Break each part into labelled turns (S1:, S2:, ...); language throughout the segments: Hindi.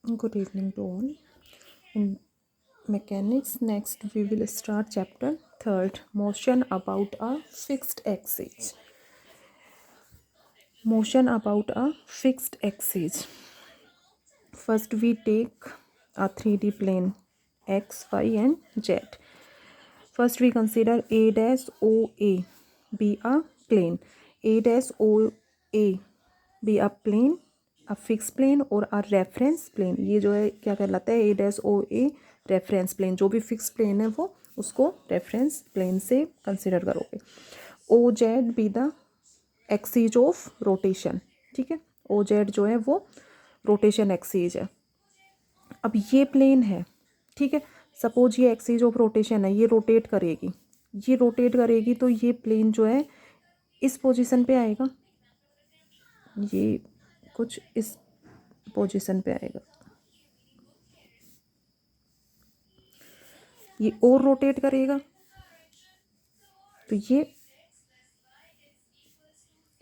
S1: Good evening to all. In mechanics, next we will start chapter 3rd, motion about a fixed axis. Motion about a fixed axis. First we take a 3D plane x, y and z. First we consider A dash OA be a plane. A dash OA be a plane, a fixed plane और a reference plane. ये जो है क्या कहलाता है, A dash OA reference plane. जो भी fixed plane है वो उसको reference plane से consider करोगे. OZ be the axis of rotation. ठीक है, OZ जो है वो rotation axis है. अब ये प्लेन है, ठीक है, सपोज ये एक्सिस ऑफ रोटेशन है, ये रोटेट करेगी, ये रोटेट करेगी तो ये प्लेन जो है इस पोजीशन पे आएगा, ये कुछ इस पोजीशन पे आएगा, ये और रोटेट करेगा तो ये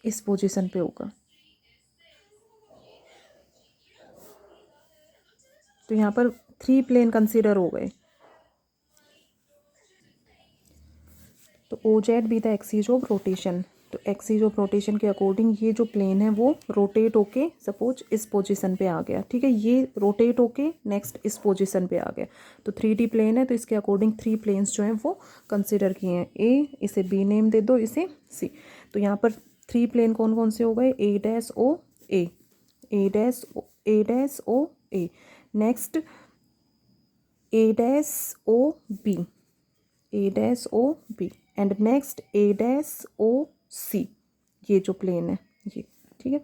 S1: इस पोजीशन पे होगा. तो यहाँ पर 3 प्लेन कंसीडर हो गए. तो O Z be the axis of rotation. तो एक्सिस ऑफ रोटेशन के अकॉर्डिंग ये जो प्लेन है वो रोटेट होके सपोज इस पोजीशन पे आ गया. ठीक है, ये रोटेट होके नेक्स्ट इस पोजीशन पे आ गया. तो 3D प्लेन है तो इसके अकॉर्डिंग 3 प्लेन्स जो हैं वो कंसीडर किए हैं. ए, इसे बी नेम दे दो, इसे सी. तो यहाँ पर 3 प्लेन कौन कौन से हो गए, A dash O A, A dash O A. Next A dash O B, A dash O B and next A dash O C. ये जो प्लेन है ये, ठीक है.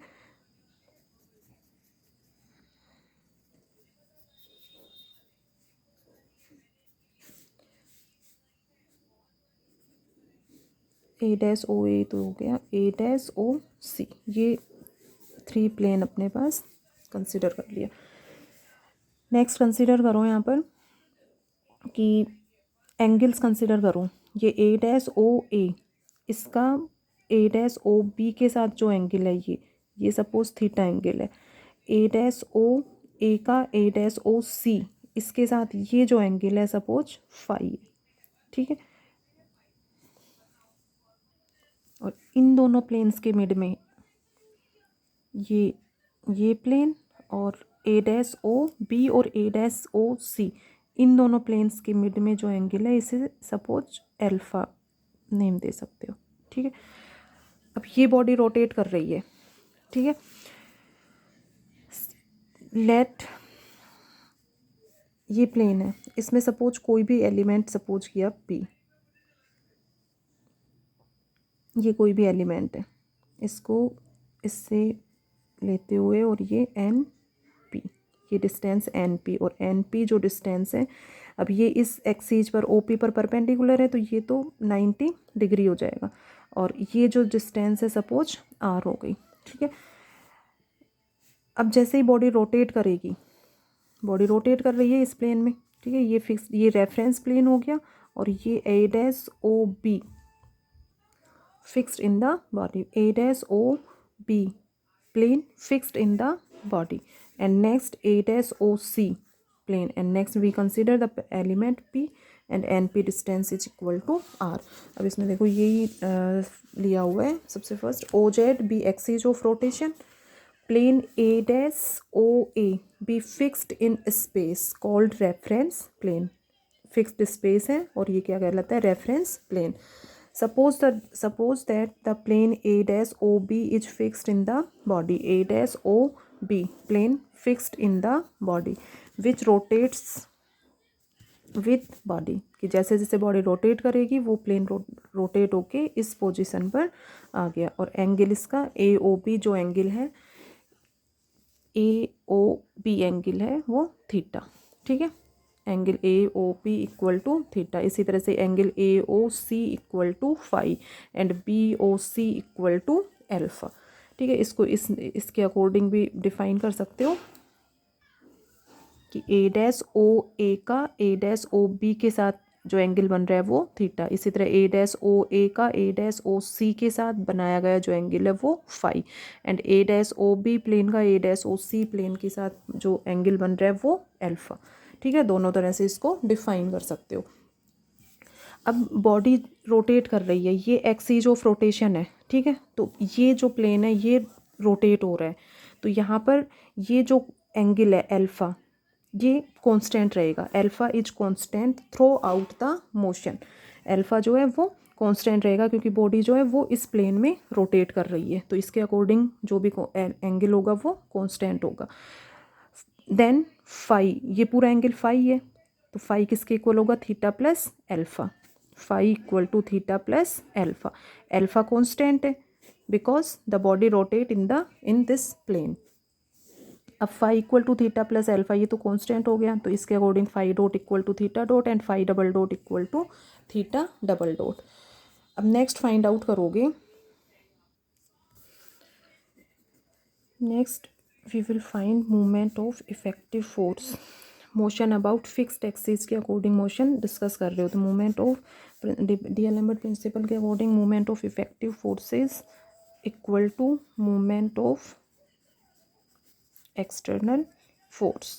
S1: ए डैश ओ ए तो हो गया, ए डैश ओ सी. ये 3 प्लेन अपने पास कंसिडर कर लिया. नेक्स्ट कंसिडर करो यहाँ पर कि एंगल्स कंसिडर करो. ये ए डैश ओ ए, इसका ए डैश ओ बी के साथ जो एंगल है ये सपोज थीटा एंगल है. ए डैश ओ ए का ए डैश ओ सी, इसके साथ ये जो एंगल है सपोज फाई है. ठीक है, और इन दोनों प्लेन्स के मिड में ये प्लेन और ए डैश ओ बी और ए डैश ओ सी, इन दोनों प्लेन्स के मिड में जो एंगल है इसे सपोज एल्फा नेम दे सकते हो. ठीक है, अब ये बॉडी रोटेट कर रही है. ठीक है, लेट ये प्लेन है, इसमें सपोज कोई भी एलिमेंट सपोज किया पी, ये कोई भी एलिमेंट है, इसको इससे लेते हुए और ये एन पी, ये डिस्टेंस एन पी और एन पी जो डिस्टेंस है, अब ये इस एक्सिस पर ओ पी पर परपेंडिकुलर है तो ये तो 90 डिग्री हो जाएगा. और ये जो डिस्टेंस है सपोज आर हो गई. ठीक है, अब जैसे ही बॉडी रोटेट करेगी, बॉडी रोटेट कर रही है इस प्लेन में. ठीक है, ये फिक्स, ये रेफरेंस प्लेन हो गया और ये A dash O B fixed in the body, A dash O B plane fixed in the body. And next a dash OC plane, and next we consider the element P and NP distance is equal to R. अब इसमें देखो यही लिया हुआ है. सबसे first OZ be axis of rotation, plane A dash OA be fixed in space called reference plane. fixed space है और ये क्या कहलाता है, reference plane. Suppose that the plane A dash OB is fixed in the body. A dash OB plane fixed in the body which rotates with body. कि जैसे जैसे बॉडी रोटेट करेगी वो प्लेन रोटेट होके इस पोजीशन पर आ गया. और एंगल इसका AOB जो एंगल है, AOB एंगल है वो थीटा. ठीक है, angle A O P equal to theta. इसी तरह से angle A O C equal to phi and B O C equal to alpha. ठीक है, इसको इसके अकॉर्डिंग भी डिफाइन कर सकते हो कि ए डैश ओ ए का ए डैश ओ बी के साथ जो एंगल बन रहा है वो थीटा। इसी तरह ए डैश ओ ए का ए डैश ओ सी के साथ बनाया गया जो एंगल है वो phi, and A dash O B plane का A dash O C plane के साथ जो एंगल बन रहा है वो एल्फा। ठीक है, दोनों तरह से इसको डिफाइन कर सकते हो। अब बॉडी रोटेट कर रही है, ये एक्सीज ऑफ रोटेशन है। ठीक है, तो ये जो प्लेन है ये रोटेट हो रहा है, तो यहाँ पर ये जो एंगल है एल्फा ये कांस्टेंट रहेगा। Alpha is constant through out the motion. Alpha जो है वो कांस्टेंट रहेगा क्योंकि बॉडी जो है वो इस प्लेन में रोटेट कर रही है, तो इसके अकॉर्डिंग जो भी एंगल होगा वो कांस्टेंट होगा। देन फाई, ये पूरा एंगल फाई है, तो फाई किसके इक्वल होगा? Theta plus alpha. Phi equal to theta plus alpha. Alpha constant है because the body rotate in this plane. अब phi equal to theta plus alpha, ये तो कांस्टेंट हो गया, तो इसके according phi dot equal to theta dot and phi double dot equal to theta double dot. अब नेक्स्ट फाइंड आउट करोगे, next we will find movement of effective force. Motion about fixed axis के अकॉर्डिंग मोशन डिस्कस कर रहे हो, तो मूवमेंट ऑफ डीएलएम्बर्ट प्रिंसिपल के according movement of effective forces equal to movement of external force.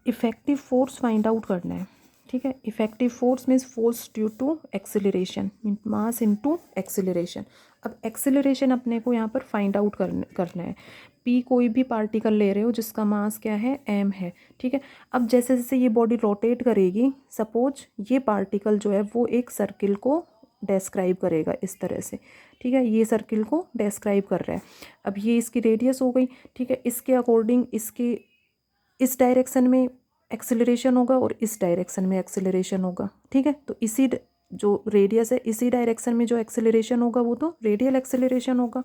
S1: Effective force find out करना है। ठीक है, effective force means force due to acceleration, mass into acceleration. अब एक्सेलरेशन अपने को यहाँ पर फाइंड आउट करना है। पी कोई भी पार्टिकल ले रहे हो जिसका मास क्या है? एम है। ठीक है, अब जैसे जैसे ये बॉडी रोटेट करेगी, सपोज ये पार्टिकल जो है वो एक सर्किल को डेस्क्राइब करेगा इस तरह से। ठीक है, ये सर्किल को डेस्क्राइब कर रहा है। अब ये इसकी रेडियस हो गई। ठीक है, इसके अकॉर्डिंग इसके इस डायरेक्शन में एक्सेलरेशन होगा और इस डायरेक्शन में एक्सेलरेशन होगा। ठीक है, तो इसी जो रेडियस है इसी डायरेक्शन में जो एक्सेलरेशन होगा वो तो रेडियल एक्सेलरेशन होगा,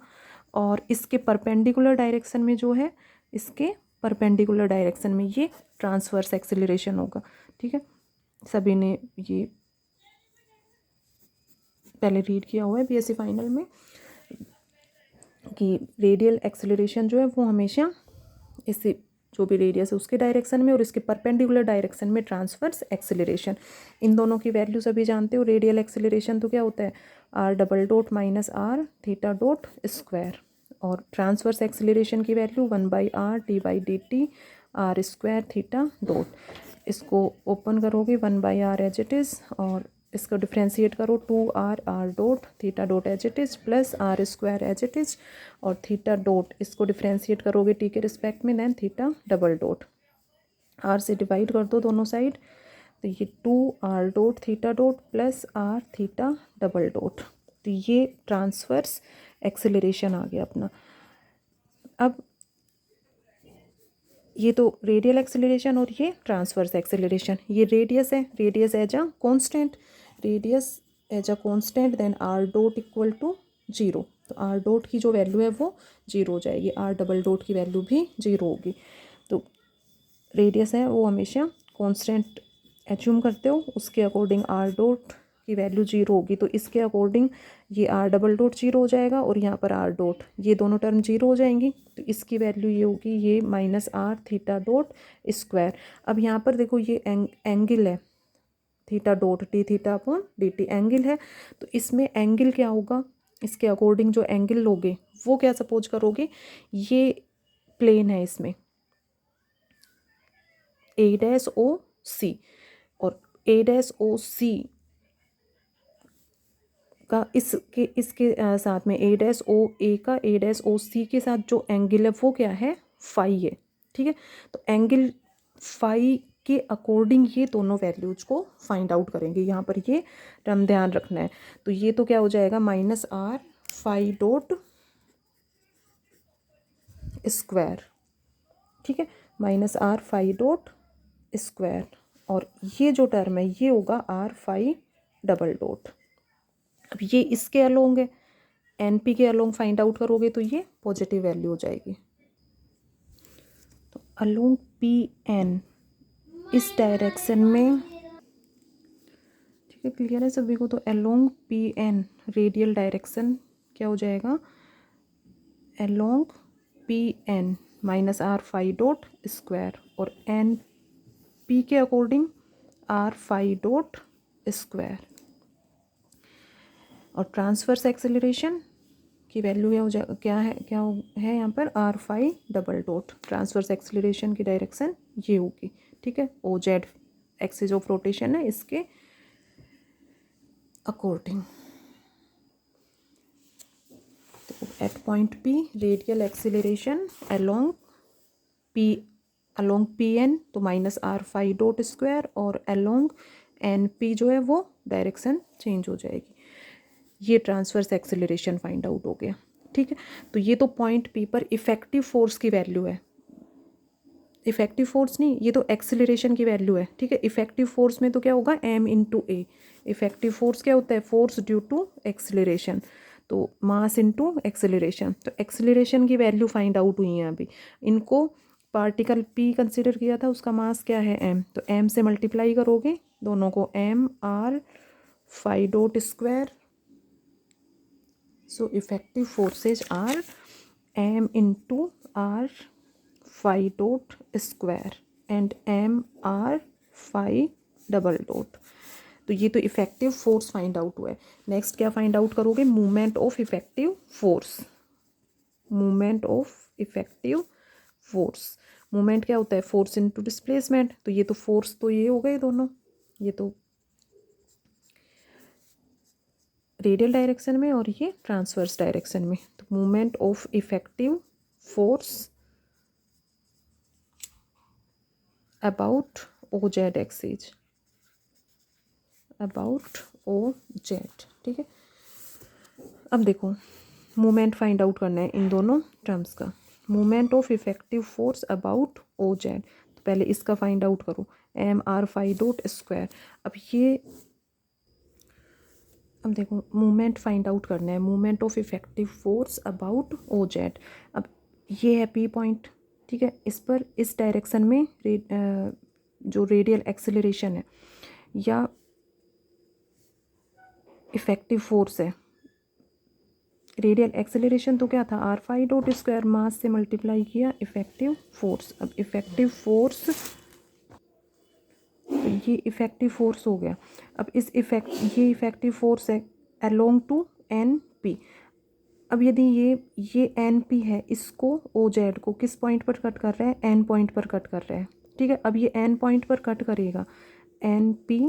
S1: और इसके परपेंडिकुलर डायरेक्शन में जो है इसके परपेंडिकुलर डायरेक्शन में ये ट्रांसवर्स एक्सेलरेशन होगा। ठीक है, सभी ने ये पहले रीड किया हुआ है बीएससी फाइनल में कि रेडियल एक्सेलरेशन जो है वो हमेशा इसी जो भी रेडियस है उसके डायरेक्शन में और इसके परपेंडिकुलर डायरेक्शन में ट्रांसवर्स एक्सेलरेशन। इन दोनों की वैल्यू सभी जानते हो। रेडियल एक्सेलरेशन तो क्या होता है? R double dot minus r theta dot square, और ट्रांसवर्स एक्सेलरेशन की value 1/r d/dt r square theta dot. इसको ओपन करोगे 1/r एज इट इज़, और इसको डिफ्रेंशिएट करो 2r r dot theta dot as it is plus r square as it is, और थीटा डॉट इसको डिफ्रेंशिएट करोगे टी के रिस्पेक्ट में, then theta double dot. R से डिवाइड कर दो दोनों साइड, तो ये 2r dot theta dot plus r theta double dot, तो ये ट्रांसवर्स एक्सेलरेशन आ गया अपना। अब ये तो रेडियल एक्सेलरेशन और ये ट्रांसवर्स एक्सेलरेशन। ये रेडियस है, radius as a constant, radius as a constant, then r dot equal to 0, तो आर डॉट की जो वैल्यू है वो 0 हो जाएगी, आर डबल डॉट की वैल्यू भी 0 होगी। तो रेडियस है वो हमेशा कांस्टेंट एज्यूम करते हो, उसके अकॉर्डिंग आर डॉट की वैल्यू 0 होगी, तो इसके अकॉर्डिंग ये आर डबल डॉट 0 हो जाएगा और यहाँ पर आर डॉट, ये दोनों टर्म 0 हो जाएंगी, तो इसकी वैल्यू ये होगी ये minus r theta dot square. अब यहाँ पर देखो ये एंगल है theta dot d theta upon d t angle है, तो इसमें एंगल क्या होगा? इसके अकॉर्डिंग जो एंगल लोगे वो क्या सपोज करोगे? ये प्लेन है, इसमें ए डैश ओ सी, और ए डैश ओ सी का इसके साथ में ए डैश ओ ए का ए डैश ओ सी के साथ जो एंगल है वो क्या है? फाई है। ठीक है, तो एंगल फाई के अकॉर्डिंग ये दोनों वैल्यूज को फाइंड आउट करेंगे। यहाँ पर ये टर्म ध्यान रखना है, तो ये तो क्या हो जाएगा? Minus r phi dot square. ठीक है, minus r phi dot square, और ये जो टर्म है ये होगा आर फाई डबल डॉट। अब ये इसके अलोंग है, एन पी के अलोंग फाइंड आउट करोगे तो ये पॉजिटिव वैल्यू हो जाएगी। तो अलोंग पी एन इस डायरेक्शन में, ठीक है क्लियर है सभी को? तो along P N radial direction क्या हो जाएगा? Along P N minus r phi dot square और एन पी के according r phi dot square. और ट्रांसवर्स एक्सेलरेशन की वैल्यू क्या है यहाँ पर r phi double dot. Transverse acceleration की डायरेक्शन ये होगी, ठीक है, O Z axis of rotation है इसके अकॉर्डिंग। तो at point P radial acceleration along P N तो minus r phi dot square और अलोंग एन पी जो है वो डायरेक्शन चेंज हो जाएगी। ये ट्रांसवर्स एक्सेलरेशन फाइंड आउट हो गया, ठीक है। तो ये तो पॉइंट पी पर इफेक्टिव फोर्स की वैल्यू है, इफेक्टिव फोर्स नहीं, ये तो एक्सेलरेशन की वैल्यू है, ठीक है। इफेक्टिव फोर्स में तो क्या होगा एम इंटू ए। इफेक्टिव फोर्स क्या होता है, फोर्स ड्यू टू एक्सेलरेशन, तो मास इंटू एक्सेलरेशन। तो एक्सेलरेशन की वैल्यू फाइंड आउट हुई है अभी। इनको पार्टिकल पी कंसिडर किया था, उसका मास क्या है एम, तो एम से मल्टीप्लाई करोगे दोनों को, m r phi dot square. So effective forces are m into r phi dot square and m r phi double dot. तो ये तो इफेक्टिव फोर्स फाइंड आउट हुआ है। नेक्स्ट क्या फाइंड आउट करोगे, movement of effective force. Movement of effective force, movement क्या होता है, फोर्स इनटू डिस्प्लेसमेंट। तो ये तो फोर्स तो ये हो गए दोनों, ये तो रेडियल डायरेक्शन में और ये ट्रांसवर्स डायरेक्शन में। तो movement of effective force about O Z axis, about O Z, ठीक है। अब देखो मूवमेंट फाइंड आउट करना है इन दोनों टर्म्स का। Movement of effective force about O Z, तो पहले इसका फाइंड आउट करो, m r phi dot square. अब देखो मूवमेंट फाइंड आउट करना है, movement of effective force about O Z. अब ये है पी पॉइंट, ठीक है, इस पर इस डायरेक्शन में जो रेडियल एक्सेलरेशन है या इफेक्टिव फोर्स है, रेडियल एक्सेलरेशन तो क्या था आर फाई डॉट स्क्वायर, मास से मल्टीप्लाई किया इफेक्टिव फोर्स। अब इफेक्टिव फोर्स, तो ये इफेक्टिव फोर्स हो गया। अब ये इफेक्टिव फोर्स है अलोंग टू एन पी। अब यदि ये एन पी है, इसको ओ जेड को किस पॉइंट पर कट कर रहा है, एन पॉइंट पर कट कर रहा है, ठीक है। अब ये एन पॉइंट पर कट करेगा, एन पी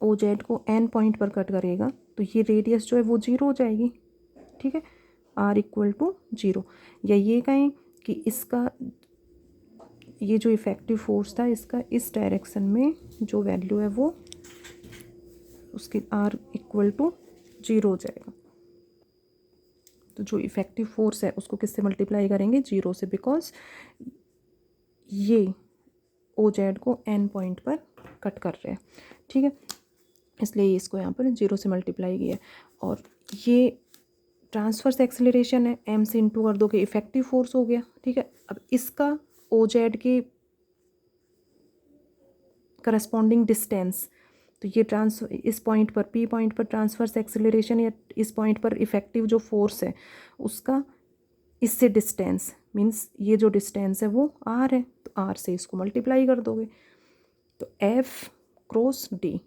S1: ओ जेड को एन पॉइंट पर कट करेगा, तो ये रेडियस जो है वो जीरो हो जाएगी, ठीक है, आर इक्वल टू जीरो। या ये कहें कि इसका ये जो इफेक्टिव फोर्स था इसका इस डायरेक्शन में जो वैल्यू है वो उसकी आर इक्वल टू जीरो हो जाएगा। तो जो इफेक्टिव फोर्स है उसको किससे मल्टीप्लाई करेंगे, जीरो से, बिकॉज ये ओ जेड को एन पॉइंट पर कट कर रहे हैं, ठीक है, इसलिए इसको यहाँ पर जीरो से मल्टीप्लाई किया। और ये ट्रांसवर्स एक्सेलरेशन है, एम से इंटू कर दोगे इफेक्टिव फोर्स हो गया, ठीक है। अब इसका ओ जेड के करस्पॉन्डिंग डिस्टेंस, तो ये इस पॉइंट पर पी पॉइंट पर ट्रांसवर्स एक्सेलरेशन या इस पॉइंट पर इफेक्टिव जो फोर्स है उसका इससे डिस्टेंस मीन्स ये जो डिस्टेंस है वो आर है, तो आर से इसको मल्टीप्लाई कर दोगे। तो F cross D,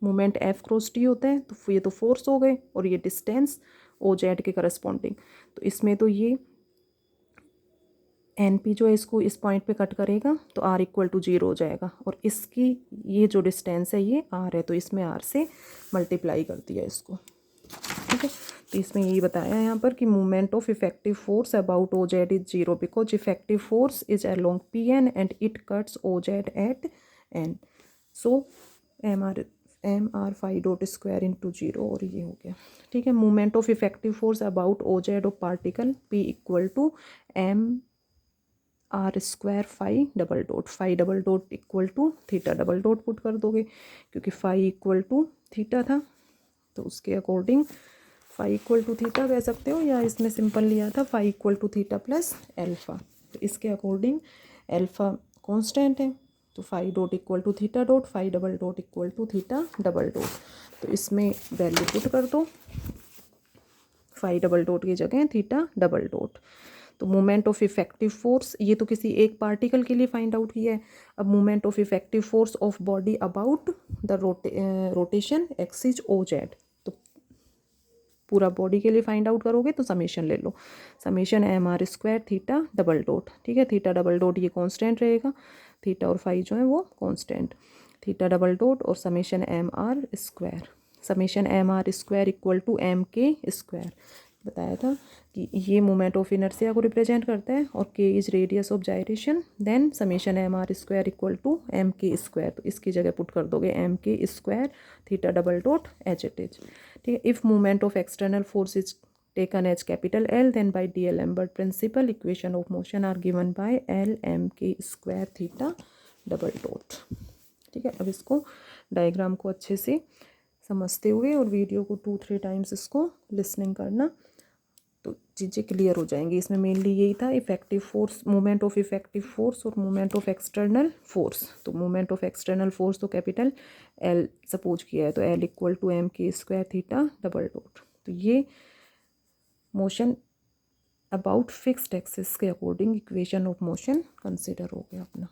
S1: moment F cross D होता है, तो ये तो फोर्स हो गए और ये डिस्टेंस ओ जेड के करस्पॉन्डिंग। तो इसमें तो ये एन पी जो है इसको इस पॉइंट पे कट करेगा तो आर इक्वल टू जीरो हो जाएगा, और इसकी ये जो डिस्टेंस है ये आर है, तो इसमें आर से मल्टीप्लाई कर दिया इसको, ठीक है। तो इसमें यही बताया है यहाँ पर कि movement of effective force about O Z is zero because effective force is along P N and it cuts O Z at N. So m r phi dot square into zero, और ये हो गया, ठीक है। Movement of effective force about O Z of particle P equal to m are square phi double dot equal to theta double dot put कर दोगे, क्योंकि फाई इक्वल टू थीटा था, तो उसके according phi equal to theta कह सकते हो, या इसमें सिंपल लिया था phi equal to theta plus alpha. तो इसके अकॉर्डिंग एल्फा कांस्टेंट है, तो phi dot equal to theta dot, phi double dot equal to theta double dot. तो इसमें वैल्यू पुट कर दो, फाई डबल डॉट की जगह थीटा डबल डॉट। तो मोमेंट ऑफ इफेक्टिव फोर्स, ये तो किसी एक पार्टिकल के लिए फाइंड आउट किया है। अब moment of effective force of body about the rotation axis O Z, तो पूरा बॉडी के लिए फाइंड आउट करोगे तो समेशन ले लो, summation M are square theta double dot, ठीक है। थीटा डबल डॉट ये कांस्टेंट रहेगा, थीटा और फाई जो है वो कांस्टेंट, थीटा डबल डॉट और summation M are square, summation M are square equal to M K square. बताया था कि ये मोमेंट ऑफ इनर्शिया को रिप्रेजेंट करता है और K is radius of gyration, then summation M are square equal to M K square, तो इसकी जगह पुट कर दोगे M K square theta double dot H it is, ठीक है। If moment of external force is taken as capital L, then by D'Alembert principle equation of motion are given by L m k square theta double dot, ठीक है। अब इसको डायग्राम को अच्छे से समझते हुए और वीडियो को 2-3 टाइम्स इसको लिसनिंग करना, तो चीज़ें क्लियर हो जाएंगी। इसमें मेनली यही था effective force, moment of effective force और मोमेंट ऑफ एक्सटर्नल फोर्स। तो मोमेंट ऑफ एक्सटर्नल फोर्स तो कैपिटल एल सपोज किया है, तो L equal to M K square theta double dot, तो ये मोशन अबाउट फिक्स्ड एक्सिस के according equation of motion consider हो गया अपना।